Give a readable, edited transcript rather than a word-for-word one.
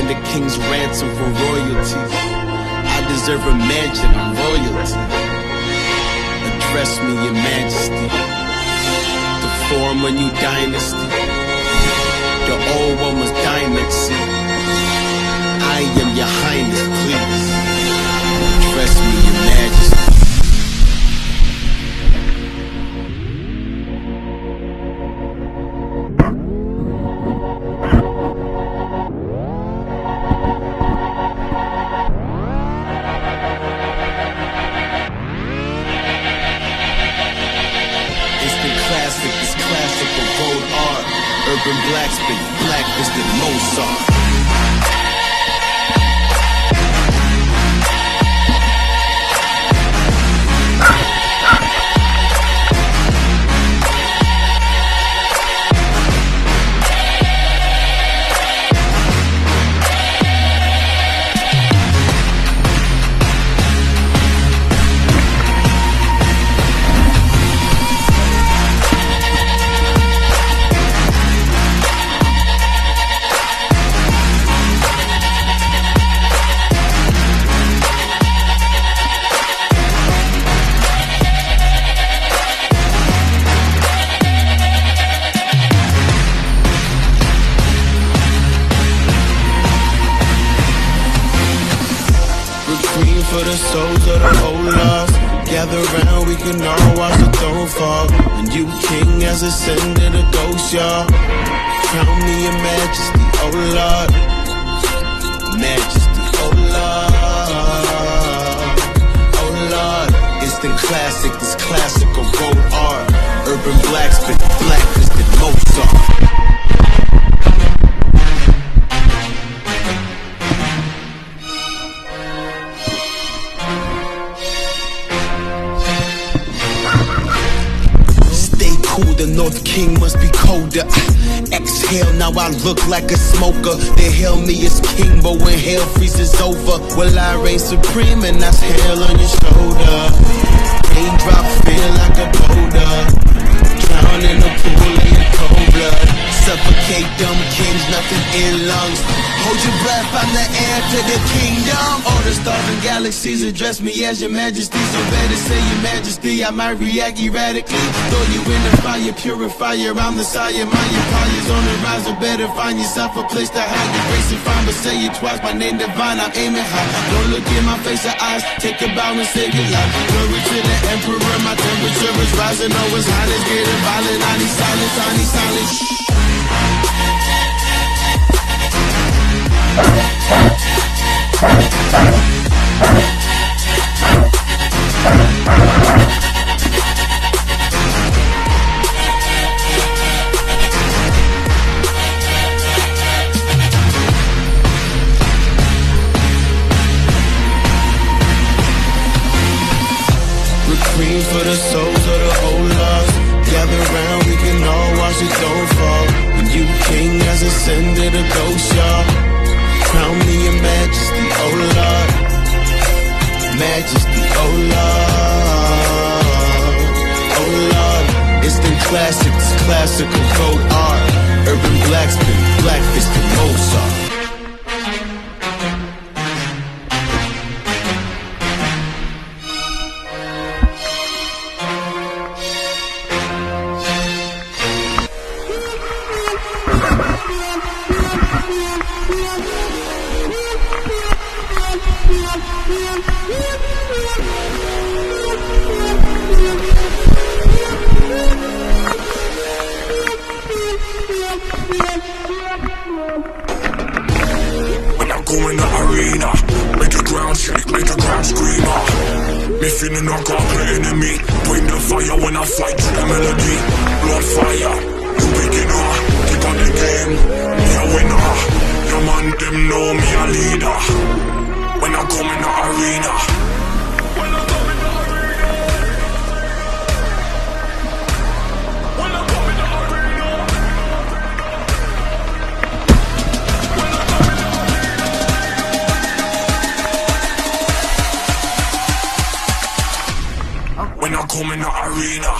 the king's ransom for royalty. I deserve a mansion, I'm royalty. Address me, your majesty. To form a new dynasty. The old one was dynasty. I am your highness, please. Address me, your majesty. It's classical gold art. Urban blacksmith, black is the Mozart. For the souls of the whole lost, gather round, we can all watch the throne fall. The new king has ascended a ghost, y'all. Crown me your majesty, oh Lord. Majesty, oh Lord. Oh Lord, instant classic, this classical gold art. Urban blacksmith, black is the Mozart. The North King must be colder. Exhale, now I look like a smoker. They hail me as king, but when hell freezes over, well, I reign supreme, and that's hell on your shoulder. Raindrop feel like a boulder. Drown in a pool of your cold blood. Suffocate dumb kings, nothing in lungs. Hold your breath, I'm the heir to the kingdom. All the stars and galaxies address me as your majesty. So better say your majesty, I might react erratically. Throw you in the fire, purifier, I'm the sire. My empire's on the rise, so better find yourself a place to hide. Your grace and fine, but say it twice, my name divine, I'm aiming high. Don't look in my face or eyes, take a bow and save your life. Glory to the emperor, my temperature is rising. Oh, his highness getting violent, I need silence, I need silence. Requiem for the souls of the old lost. Gather round, we can all watch the throne fall. The new king has ascended a ghost, y'all. Crown me your majesty, oh Lord. Majesty, oh Lord. Oh Lord, instant classic, it's classical gold art. Urban blacksmith, black is the Mozart. When I go in the arena, make the ground shake, make the ground scream. Me feeling no complete enemy. Bring the fire when I fly to the melody. Blood fire, you beginner. Keep on the game, me a winner. Your man them know me a leader. When I come in the arena. When I come in the arena.